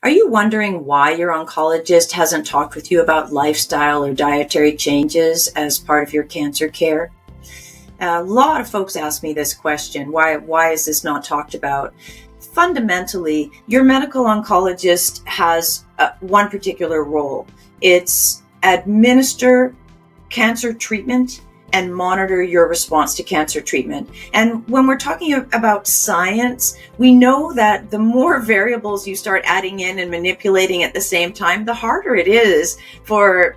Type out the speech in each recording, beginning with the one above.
Are you wondering why your oncologist hasn't talked with you about lifestyle or dietary changes as part of your cancer care? A lot of folks ask me this question. Why is this not talked about? Fundamentally, your medical oncologist has one particular role. It's administer cancer treatment and monitor your response to cancer treatment. And when we're talking about science, we know that the more variables you start adding in and manipulating at the same time, the harder it is for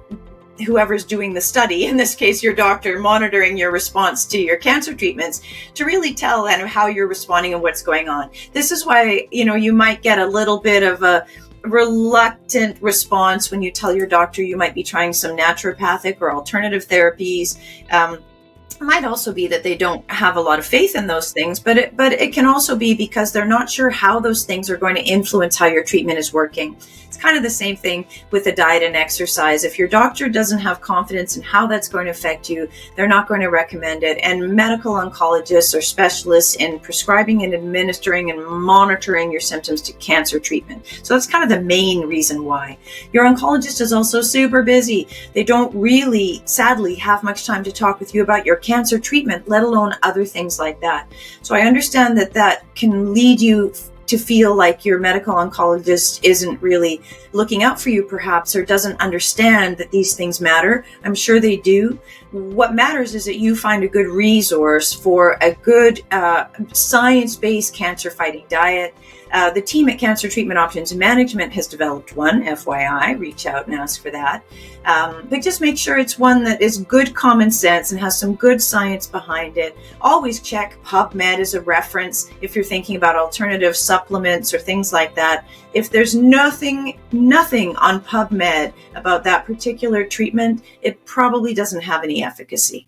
whoever's doing the study, in this case your doctor, monitoring your response to your cancer treatments, to really tell how you're responding and what's going on. This is why, you might get a little bit of a reluctant response when you tell your doctor you might be trying some naturopathic or alternative therapies. It might also be that they don't have a lot of faith in those things, but it can also be because they're not sure how those things are going to influence how your treatment is working. It's kind of the same thing with the diet and exercise. If your doctor doesn't have confidence in how that's going to affect you, they're not going to recommend it. And medical oncologists are specialists in prescribing and administering and monitoring your symptoms to cancer treatment. So that's kind of the main reason why. Your oncologist is also super busy. They don't really, sadly, have much time to talk with you about your cancer treatment, let alone other things like that. So I understand that can lead you to feel like your medical oncologist isn't really looking out for you, perhaps, or doesn't understand that these things matter. I'm sure they do. What matters is that you find a good resource for a good science-based cancer-fighting diet. The team at Cancer Treatment Options Management has developed one, FYI, reach out and ask for that. But just make sure it's one that is good common sense and has some good science behind it. Always check PubMed as a reference if you're thinking about alternative supplements or things like that. If there's nothing on PubMed about that particular treatment, it probably doesn't have any efficacy.